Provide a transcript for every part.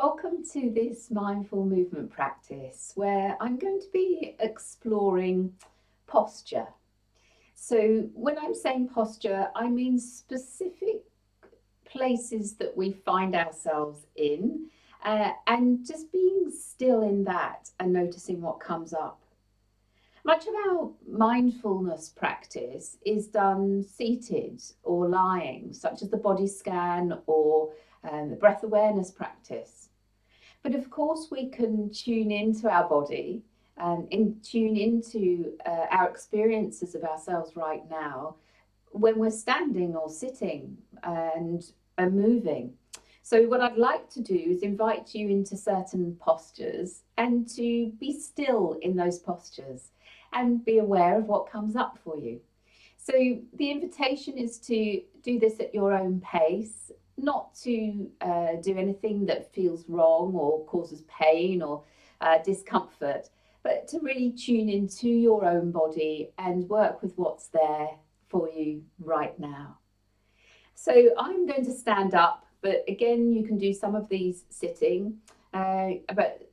Welcome to this mindful movement practice where I'm going to be exploring posture. So, when I'm saying posture, I mean specific places that we find ourselves in and just being still in that and noticing what comes up. Much of our mindfulness practice is done seated or lying, such as the body scan or the breath awareness practice. But of course, we can tune into our body and tune into our experiences of ourselves right now when we're standing or sitting and moving. So, what I'd like to do is invite you into certain postures and to be still in those postures and be aware of what comes up for you. So, the invitation is to do this at your own pace, not to do anything that feels wrong or causes pain or discomfort, but to really tune into your own body and work with what's there for you right now. So I'm going to stand up, but again, you can do some of these sitting. But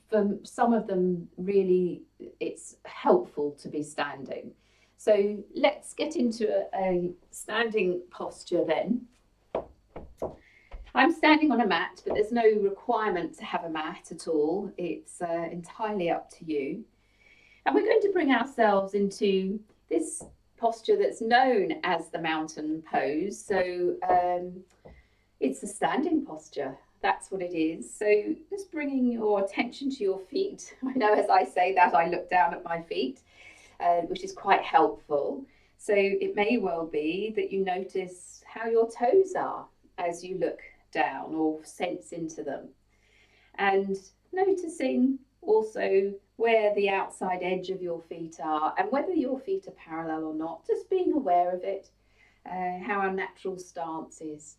for some of them, really, it's helpful to be standing. So let's get into a standing posture then. I'm standing on a mat, but there's no requirement to have a mat at all. It's entirely up to you. And we're going to bring ourselves into this posture that's known as the mountain pose. So it's a standing posture. That's what it is. So just bringing your attention to your feet. I know as I say that, I look down at my feet, which is quite helpful. So it may well be that you notice how your toes are as you look down or sense into them. And noticing also where the outside edge of your feet are and whether your feet are parallel or not, just being aware of it, how our natural stance is.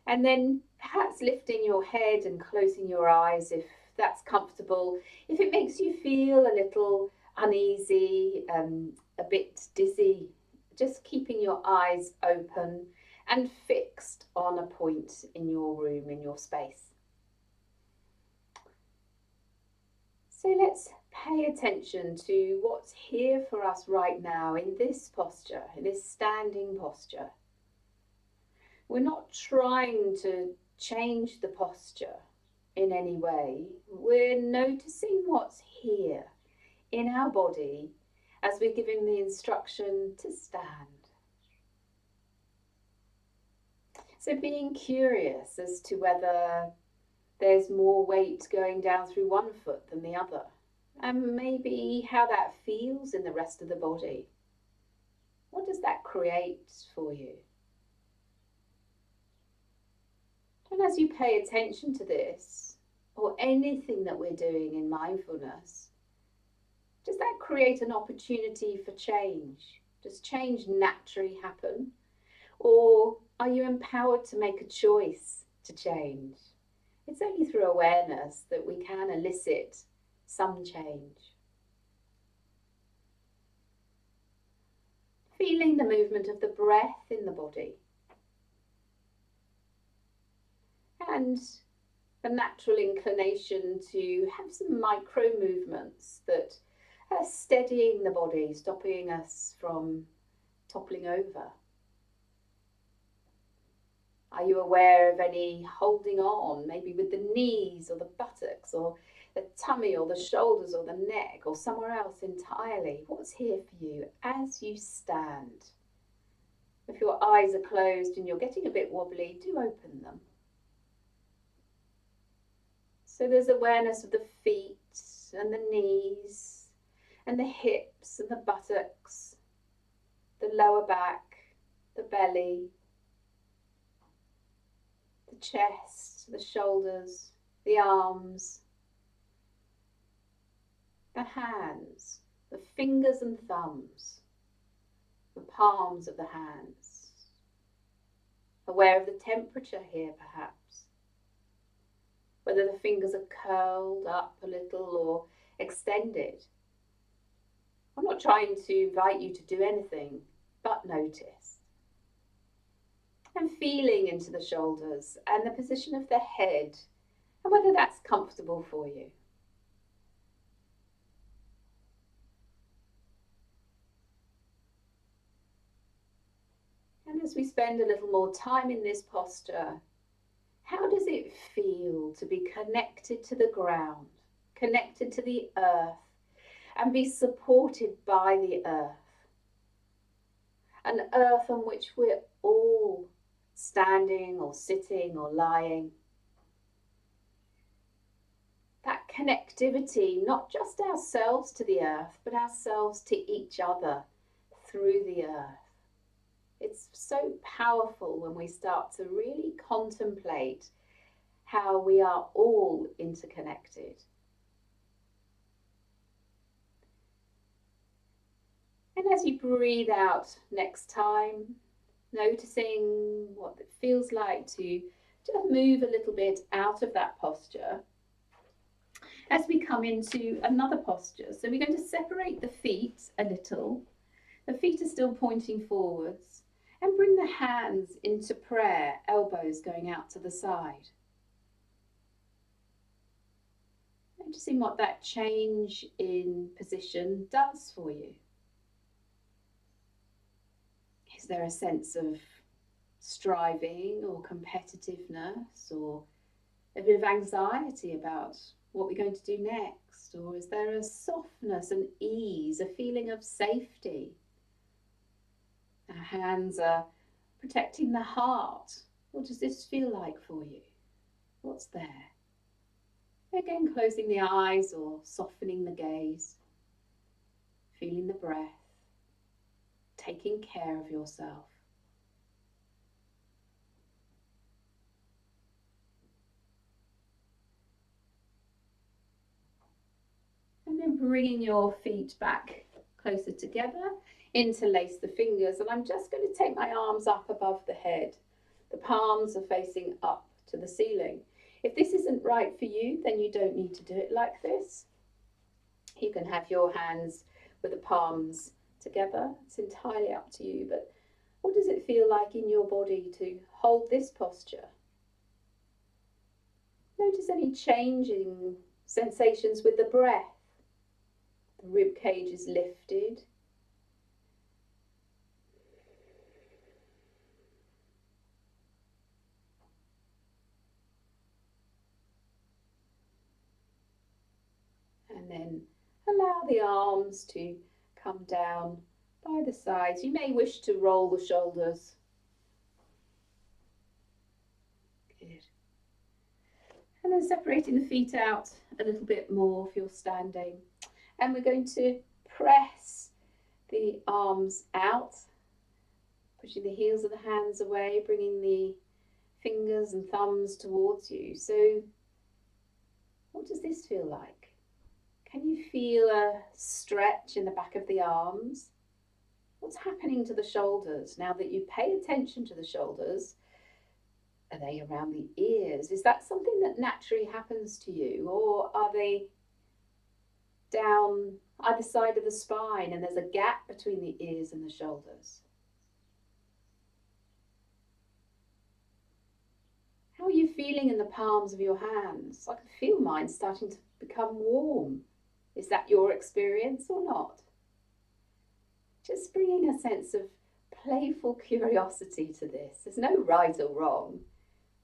And then perhaps lifting your head and closing your eyes if that's comfortable. If it makes you feel a little uneasy, a bit dizzy, just keeping your eyes open and fixed on a point in your room, in your space. So let's pay attention to what's here for us right now in this posture, in this standing posture. We're not trying to change the posture in any way. We're noticing what's here in our body as we're giving the instruction to stand. So being curious as to whether there's more weight going down through one foot than the other, and maybe how that feels in the rest of the body. What does that create for you? And as you pay attention to this, or anything that we're doing in mindfulness, does that create an opportunity for change? Does change naturally happen? Or are you empowered to make a choice to change? It's only through awareness that we can elicit some change. Feeling the movement of the breath in the body. And the natural inclination to have some micro movements that are steadying the body, stopping us from toppling over. Are you aware of any holding on, maybe with the knees or the buttocks or the tummy or the shoulders or the neck or somewhere else entirely? What's here for you as you stand? If your eyes are closed and you're getting a bit wobbly, do open them. So there's awareness of the feet and the knees and the hips and the buttocks, the lower back, the belly, the chest, the shoulders, the arms, the hands, the fingers and thumbs, the palms of the hands. Aware of the temperature here perhaps. Whether the fingers are curled up a little or extended. I'm not trying to invite you to do anything, but notice. And feeling into the shoulders and the position of the head and whether that's comfortable for you. And as we spend a little more time in this posture, how does it feel to be connected to the ground, connected to the earth, and be supported by the earth? An earth on which we're all standing or sitting or lying. That connectivity, not just ourselves to the earth, but ourselves to each other through the earth. It's so powerful when we start to really contemplate how we are all interconnected. And as you breathe out next time, noticing what it feels like to just move a little bit out of that posture as we come into another posture. So we're going to separate the feet a little. The feet are still pointing forwards, and bring the hands into prayer, elbows going out to the side. Noticing what that change in position does for you. Is there a sense of striving or competitiveness or a bit of anxiety about what we're going to do next? Or is there a softness and ease, a feeling of safety? Our hands are protecting the heart. What does this feel like for you? What's there? Again, closing the eyes or softening the gaze. Feeling the breath. Taking care of yourself. And then bringing your feet back closer together. Interlace the fingers, and I'm just going to take my arms up above the head. The palms are facing up to the ceiling. If this isn't right for you, then you don't need to do it like this. You can have your hands with the palms together. It's entirely up to you, but what does it feel like in your body to hold this posture? Notice any changing sensations with the breath. The rib cage is lifted. And then allow the arms to come down by the sides. You may wish to roll the shoulders. Good. And then separating the feet out a little bit more if you're standing. And we're going to press the arms out, pushing the heels of the hands away, bringing the fingers and thumbs towards you. So what does this feel like? Can you feel a stretch in the back of the arms? What's happening to the shoulders now that you pay attention to the shoulders? Are they around the ears? Is that something that naturally happens to you, or are they down either side of the spine and there's a gap between the ears and the shoulders? How are you feeling in the palms of your hands? I can feel mine starting to become warm. Is that your experience or not? Just bringing a sense of playful curiosity to this. There's no right or wrong,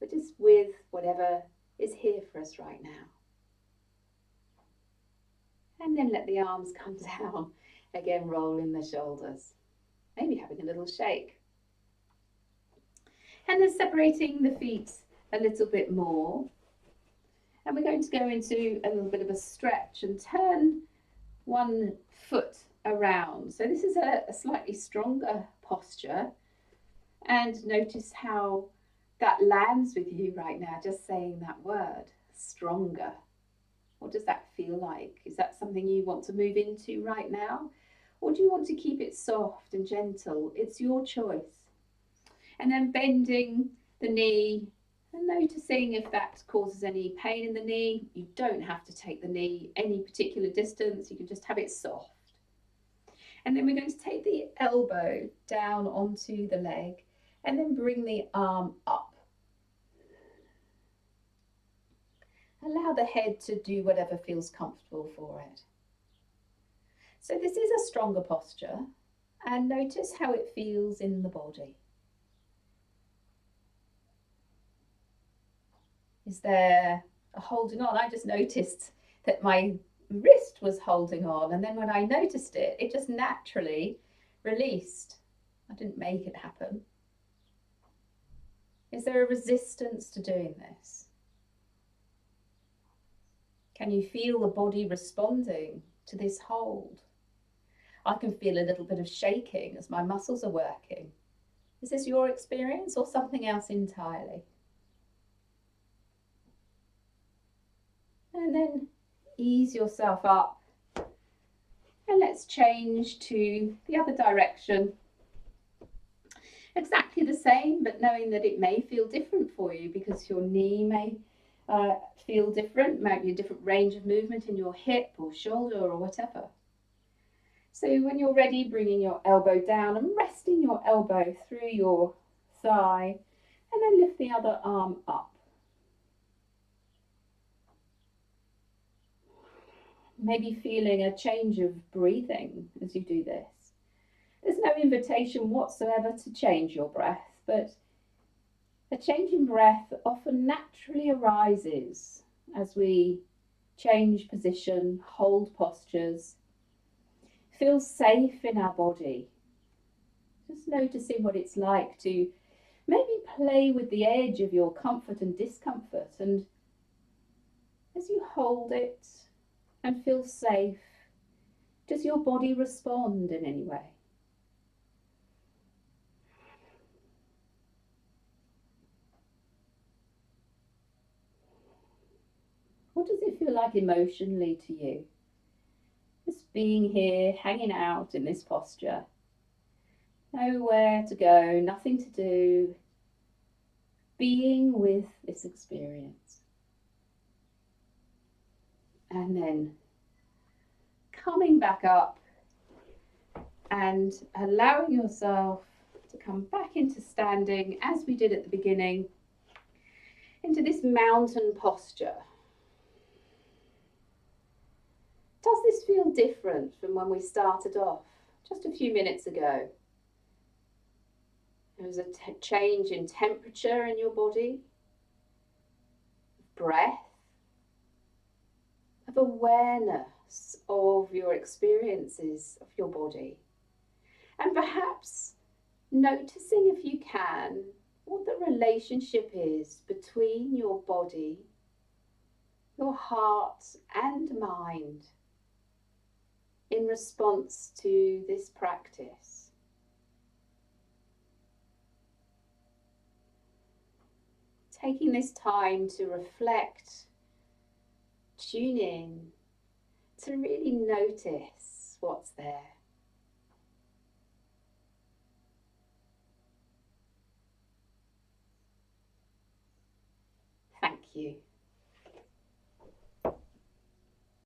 but just with whatever is here for us right now. And then let the arms come down. Again, rolling the shoulders. Maybe having a little shake. And then separating the feet a little bit more. And we're going to go into a little bit of a stretch and turn one foot around. So this is a slightly stronger posture. And notice how that lands with you right now, just saying that word, stronger. What does that feel like? Is that something you want to move into right now? Or do you want to keep it soft and gentle? It's your choice. And then bending the knee and noticing if that causes any pain in the knee. You don't have to take the knee any particular distance. You can just have it soft. And then we're going to take the elbow down onto the leg and then bring the arm up. allow the head to do whatever feels comfortable for it. So this is a stronger posture, and notice how it feels in the body. Is there a holding on? I just noticed that my wrist was holding on, and then when I noticed it, it just naturally released. I didn't make it happen. Is there a resistance to doing this? Can you feel the body responding to this hold? I can feel a little bit of shaking as my muscles are working. Is this your experience or something else entirely? And then ease yourself up. And let's change to the other direction. Exactly the same, but knowing that it may feel different for you because your knee may feel different, maybe a different range of movement in your hip or shoulder or whatever. So when you're ready, bringing your elbow down and resting your elbow through your thigh, and then lift the other arm up. Maybe feeling a change of breathing as you do this. There's no invitation whatsoever to change your breath, but a change in breath often naturally arises as we change position, hold postures, feel safe in our body. Just noticing what it's like to maybe play with the edge of your comfort and discomfort, and as you hold it and feel safe, does your body respond in any way? What does it feel like emotionally to you? Just being here, hanging out in this posture. Nowhere to go, nothing to do. Being with this experience. And then coming back up and allowing yourself to come back into standing as we did at the beginning, into this mountain posture. Does this feel different from when we started off just a few minutes ago? There was a change in temperature in your body, breath, of awareness of your experiences of your body. And perhaps noticing, if you can, what the relationship is between your body, your heart and mind in response to this practice. Taking this time to reflect, tune in, to really notice what's there. Thank you.